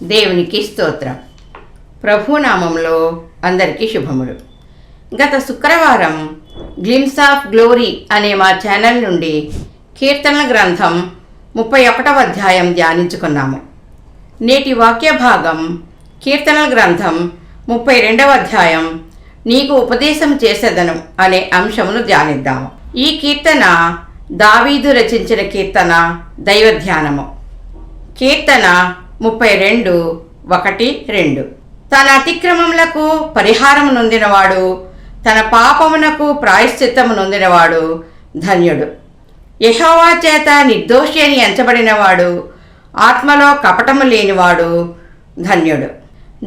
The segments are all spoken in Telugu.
దేవునికి స్తోత్రం. ప్రభునామంలో అందరికీ శుభములు. గత శుక్రవారం గ్లిమ్స్ ఆఫ్ గ్లోరీ అనే మా ఛానల్ నుండి కీర్తనల గ్రంథం 31వ అధ్యాయం ధ్యానించుకున్నాము. నేటి వాక్య భాగం కీర్తనల గ్రంథం 32వ అధ్యాయం నీకు ఉపదేశం చేసేదను అనే అంశమును ధ్యానిద్దాము. ఈ కీర్తన దావీదు రచించిన కీర్తన, దైవ ధ్యానము. కీర్తన 32:1-2. తన అతిక్రమములకు పరిహారము నొందినవాడు, తన పాపమునకు ప్రాయశ్చిత్తము నొందినవాడు ధన్యుడు. యెహోవా చేత నిర్దోషి అని ఎంచబడినవాడు, ఆత్మలో కపటము లేనివాడు ధన్యుడు.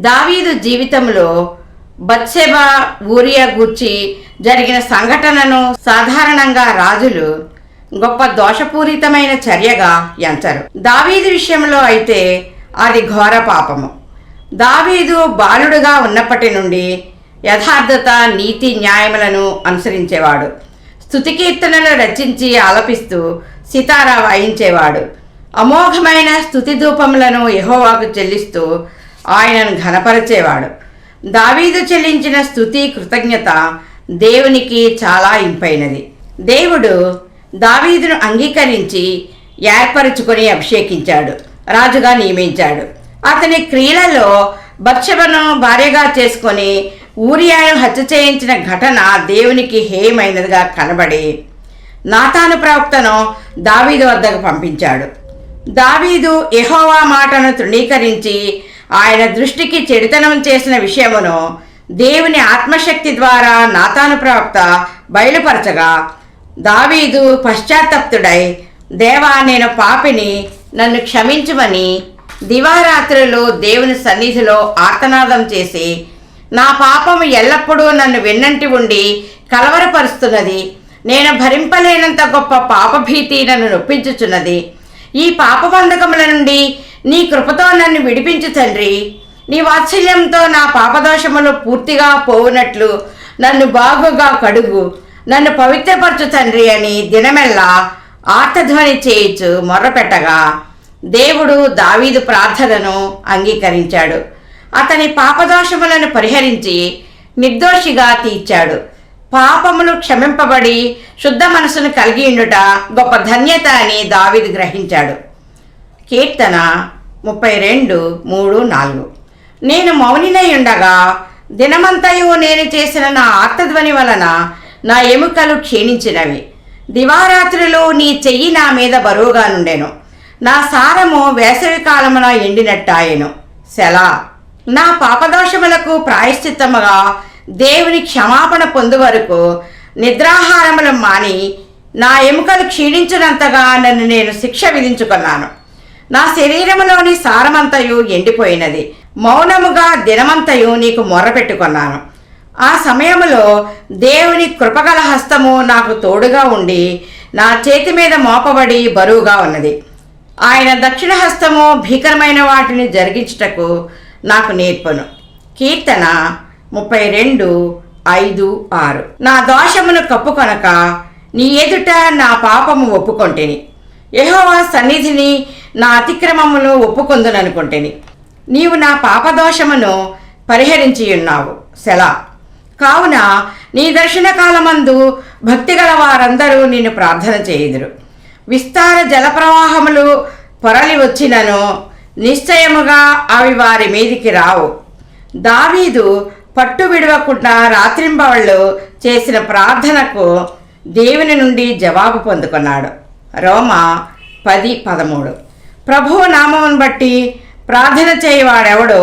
దావీదు జీవితంలో బత్షెబా, ఊరియా గూర్చి జరిగిన సంఘటనను సాధారణంగా రాజులు గొప్ప దోషపూరితమైన చర్యగా ఎంచరు. దావీదు విషయంలో అయితే అది ఘోర పాపము. దావీదు బాలుడుగా ఉన్నప్పటి నుండి యథార్థత, నీతి, న్యాయములను అనుసరించేవాడు. స్తుతి కీర్తనలు రచించి ఆలపిస్తూ సితారా వాయించేవాడు. అమోఘమైన స్తుతి ధూపములను యెహోవాకు చెల్లిస్తూ ఆయనను ఘనపరచేవాడు. దావీదు చెల్లించిన స్తుతి, కృతజ్ఞత దేవునికి చాలా ఇంపైనది. దేవుడు దావీదును అంగీకరించి ఏర్పరచుకొని అభిషేకించాడు, రాజుగా నియమించాడు. అతని క్రియలలో బత్షెబను భార్యగా చేసుకొని ఊరియాను హత్య చేయించిన ఘటన దేవునికి హేయమైనదిగా కనబడి నాతాను ప్రవక్తను దావీదు వద్దకు పంపించాడు. దావీదు యెహోవా మాటను తృణీకరించి ఆయన దృష్టికి చెడుతనం చేసిన విషయమును దేవుని ఆత్మశక్తి ద్వారా నాతాను ప్రవక్త బయలుపరచగా దావీదు పశ్చాత్తప్తుడై, దేవా, నేను పాపిని, నన్ను క్షమించుమని దివారాత్రులు దేవుని సన్నిధిలో ఆర్తనాదం చేసి, నా పాపము ఎల్లప్పుడూ నన్ను వెన్నంటి ఉండి కలవరపరుస్తున్నది, నేను భరింపలేనంత గొప్ప పాపభీతి నన్ను నొప్పించుచున్నది, ఈ పాపబంధకముల నుండి నీ కృపతో నన్ను విడిపించు తండ్రి, నీ వాత్సల్యంతో నా పాపదోషములు పూర్తిగా పోవునట్లు నన్ను బాగుగా కడుగు, నన్ను పవిత్రపరచు తండ్రి అని దినమెల్లా ఆర్తధ్వని చేయించు మొర్రపెట్టగా దేవుడు దావీదు ప్రార్థనను అంగీకరించాడు. అతని పాపదోషములను పరిహరించి నిర్దోషిగా తీర్చాడు. పాపములు క్షమింపబడి శుద్ధ మనసును కలిగి ఉండుట గొప్ప ధన్యత అని దావీదు గ్రహించాడు. కీర్తన 32:3-4. నేను మౌనినై ఉండగా దినమంతయు నేను చేసిన నా ఆర్తధ్వని వలన నా ఎముకలు క్షీణించినవి. దివారాత్రులు నీ చెయ్యి నా మీద బరువుగా నుండెను. నా సారము వేసవి కాలమున ఎండినట్టాయెను. సెలా. నా పాపదోషములకు ప్రాయశ్చిత్తముగా దేవుని క్షమాపణ పొందు వరకు నిద్రాహారములు మాని నా ఎముకలు క్షీణించినంతగా నన్ను నేను శిక్ష విధించుకున్నాను. నా శరీరములోని సారమంతయు ఎండిపోయినది. మౌనముగా దినమంతయు నీకు మొర్రపెట్టుకున్నాను. ఆ సమయములో దేవుని కృపగల హస్తము నాకు తోడుగా ఉండి నా చేతి మీద మోపబడి బరువుగా ఉన్నది. ఆయన దక్షిణ హస్తము భీకరమైన వాటిని జరిగించుటకు నాకు నేర్పను. కీర్తన 32:5-6. నా దోషమును కప్పుకొనక నీ ఎదుట నా పాపము ఒప్పుకొంటిని. యెహోవా సన్నిధిని నా అతిక్రమమును ఒప్పుకొందుననుకొంటిని. నీవు నా పాపదోషమును పరిహరించి ఉన్నావు. సెలా. కావున నీ దర్శనకాలమందు భక్తిగల వారందరూ నిన్ను ప్రార్థన చేయుదురు. విస్తార జలప్రవాహములు పొరలి వచ్చినను నిశ్చయముగా అవి వారి మీదికి రావు. దావీదు పట్టు విడవకుండా రాత్రింబవళ్ళు చేసిన ప్రార్థనకు దేవుని నుండి జవాబు పొందుకున్నాడు. రోమా 10:13. ప్రభువు నామమును బట్టి ప్రార్థన చేయవాడెవడో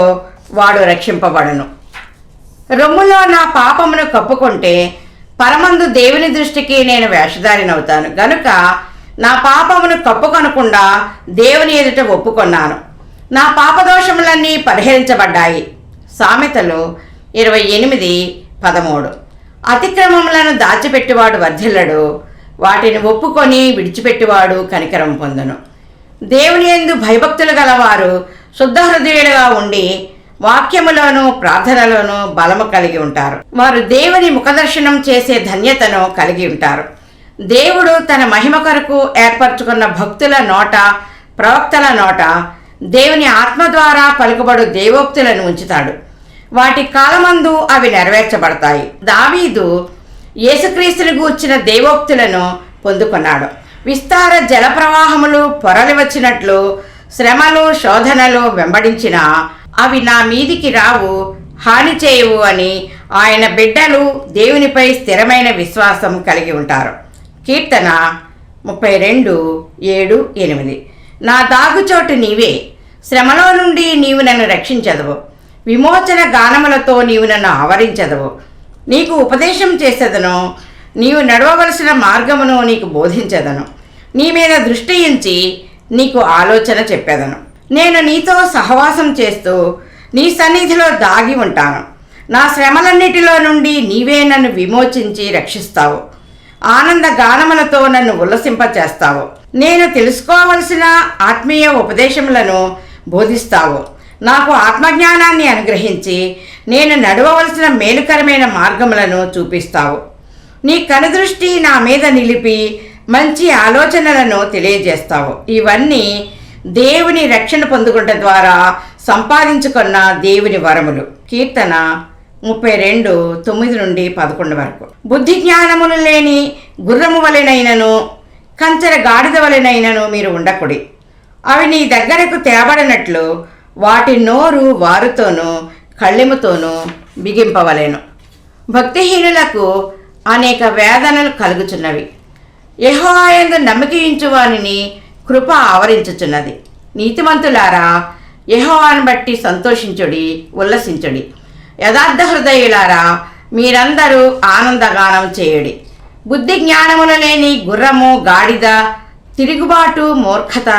వాడు రక్షింపబడును. రొమ్ములో నా పాపమును కప్పుకుంటే పరమందు దేవుని దృష్టికి నేను వేషధారినవుతాను గనుక నా పాపమును కప్పుకొనకుండా దేవుని ఎదుట ఒప్పుకొన్నాను. నా పాపదోషములన్నీ పరిహరించబడ్డాయి. సామెతలు 28:13. అతిక్రమములను దాచిపెట్టువాడు వర్ధిల్లడు, వాటిని ఒప్పుకొని విడిచిపెట్టువాడు కనికరం పొందును. దేవుని యందు భయభక్తులు గలవారు శుద్ధ హృదయులుగా ఉండి వాక్యములోను ప్రార్థనలోను బలము కలిగి ఉంటారు. వారు దేవుని ముఖదర్శనం చేసే ధన్యతను కలిగి ఉంటారు. దేవుడు తన మహిమ కొరకు ఏర్పరచుకున్న భక్తుల నోట, ప్రవక్తల నోట దేవుని ఆత్మ ద్వారా పలుకబడు దేవోక్తులను ఉంచుతాడు. వాటి కాలమందు అవి నెరవేర్చబడతాయి. దావీదు యేసుక్రీస్తుని గూర్చిన దేవోక్తులను పొందుకున్నాడు. విస్తార జలప్రవాహములు పొరలి వచ్చినట్లు శ్రమలు శోధనలు వెంబడించిన అవి నా మీదికి రావు, హాని చేయవు అని ఆయన బిడ్డలు దేవునిపై స్థిరమైన విశ్వాసం కలిగి ఉంటారు. కీర్తన 32:7-8. నా దాగుచోటు నీవే, శ్రమలో నుండి నీవు నన్ను రక్షించదవు. విమోచన గానములతో నీవు నన్ను ఆవరించదవు. నీకు ఉపదేశం చేసేదను, నీవు నడవవలసిన మార్గమును నీకు బోధించదను. నీ మీద దృష్టి ఉంచి నీకు ఆలోచన చెప్పేదను. నేను నీతో సహవాసం చేస్తూ నీ సన్నిధిలో దాగి ఉంటాను. నా శ్రమలన్నిటిలో నుండి నీవే నన్ను విమోచించి రక్షిస్తావు. ఆనంద గానములతో నన్ను ఉల్లసింపచేస్తావు. నేను తెలుసుకోవలసిన ఆత్మీయ ఉపదేశములను బోధిస్తావు. నాకు ఆత్మజ్ఞానాన్ని అనుగ్రహించి నేను నడవవలసిన మేలుకరమైన మార్గములను చూపిస్తావు. నీ కనుదృష్టి నా మీద నిలిపి మంచి ఆలోచనలను తెలియజేస్తావు. ఇవన్నీ దేవుని రక్షణ పొందుకుంట ద్వారా సంపాదించుకున్న దేవుని వరములు. కీర్తన 32:9-11 వరకు. బుద్ధి జ్ఞానములు లేని గుర్రము వలెనైనను కంచెర గాడిద వలెనైనను మీరు ఉండకుడి. అవి నీ దగ్గరకు తేబడినట్లు వాటి నోరు వారుతోనూ కళ్ళెముతోనూ బిగింపవలెను. భక్తిహీనులకు అనేక వేదనలు కలుగుచున్నవి. యెహోవా యందు నమ్మకించు వానిని కృప ఆవరించుచున్నది. నీతిమంతులారా, యెహోవాను బట్టి సంతోషించుడి, ఉల్లసించుడి. యథార్థ హృదయులారా, మీరందరూ ఆనందగానం చేయుడి. బుద్ధి జ్ఞానములు లేని గుర్రము గాడిద తిరుగుబాటు, మూర్ఖత,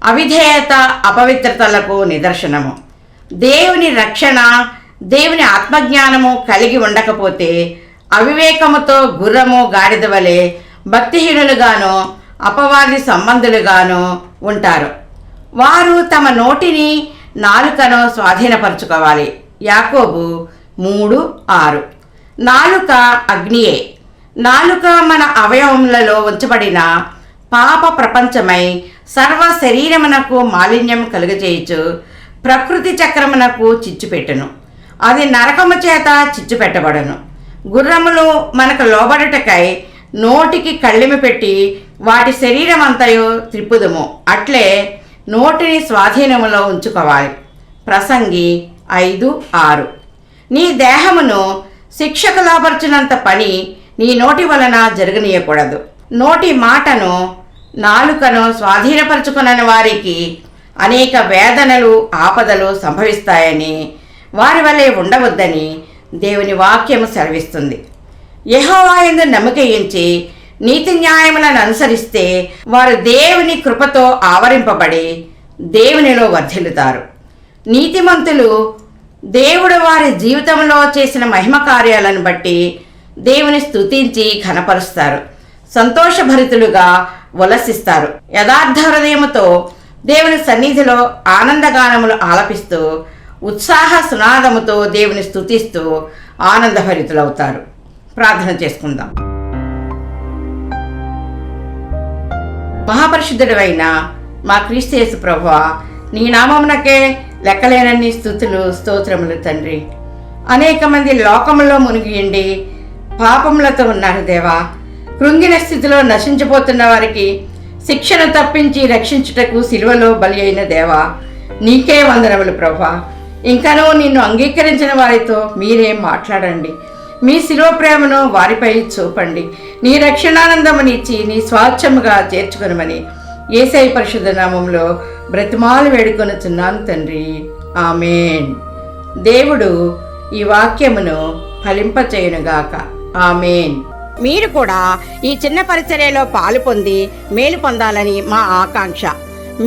అవిధేయత, అపవిత్రతలకు నిదర్శనము. దేవుని రక్షణ, దేవుని ఆత్మజ్ఞానము కలిగి ఉండకపోతే అవివేకముతో గుర్రము గాడిద వలె భక్తిహీనులుగాను అపవాది సంబంధులుగాను ఉంటారు. వారు తమ నోటిని నాలుకను స్వాధీనపరచుకోవాలి. యాకోబు 3:6. నాలుక అగ్నియే. నాలుక మన అవయవములలో ఉంచబడిన పాప ప్రపంచమై సర్వ శరీరమునకు మాలిన్యం కలుగజేయచ్చు, ప్రకృతి చక్రమునకు చిచ్చుపెట్టును. అది నరకము చేత చిచ్చుపెట్టబడును. గుర్రములు మనకు లోబడుటకై నోటికి కళ్ళెము పెట్టి వాటి శరీరం అంతయు త్రిప్పుదుము. అట్లే నోటిని స్వాధీనములో ఉంచుకోవాలి. ప్రసంగి 5:6. నీ దేహమును శిక్షకు లోపర్చినంత పని నీ నోటి వలన జరగనీయకూడదు. నోటి మాటను నాలుకను స్వాధీనపరచుకున్న వారికి అనేక వేదనలు ఆపదలు సంభవిస్తాయని, వారి వలె ఉండవద్దని దేవుని వాక్యము సెలవిస్తుంది. యెహోవా యందు నమ్మకయించి నీతి న్యాయములను అనుసరిస్తే వారు దేవుని కృపతో ఆవరింపబడి దేవునిలో వర్ధిల్లుతారు. నీతిమంతులు దేవుడు వారి జీవితంలో చేసిన మహిమ కార్యాలను బట్టి దేవుని స్తుతించి ఘనపరుస్తారు, సంతోషభరితులుగా ఉల్లసిస్తారు. యథార్థ హృదయముతో దేవుని సన్నిధిలో ఆనందగానములు ఆలపిస్తూ ఉత్సాహ సునాదముతో దేవుని స్తుతిస్తూ ఆనందభరితులవుతారు. ప్రార్థన చేసుకుందాం. మహాపరిశుద్ధుడైన మా క్రీస్తు యేసు ప్రభువా, నీ నామమునకే లెక్కలేనన్ని స్తుతులు స్తోత్రములు తండ్రి. అనేక మంది లోకములో మునిగియండి పాపములతో ఉన్నారు దేవా. కృంగిన స్థితిలో నశించిపోతున్న వారికి శిక్షను తప్పించి రక్షించుటకు సిలువలో బలి అయిన దేవా, నీకే వందనములు ప్రభువా. ఇంకనూ నిన్ను అంగీకరించిన వారితో మీరే మాట్లాడండి. మీ శిలువ ప్రేమను వారిపై చూపండి. నీ రక్షణానందమునిచ్చి నీ స్వాచ్ఛముగా చేర్చుకొనమని యేసయ్య పరిశుద్ధ నామములో బ్రతిమాలు వేడుకొనుచున్నాను తండ్రి. ఆమేన్. దేవుడు ఈ వాక్యమును ఫలింపచేయునుగాక. ఆమేన్. మీరు కూడా ఈ చిన్న పరిచర్యలో పాలు పొంది మేలు పొందాలని మా ఆకాంక్ష.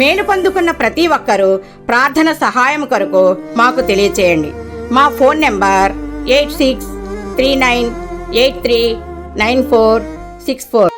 మేలు పొందుకున్న ప్రతి ఒక్కరూ ప్రార్థన సహాయం కొరకు మాకు తెలియచేయండి. మా ఫోన్ నెంబర్ 8639839464.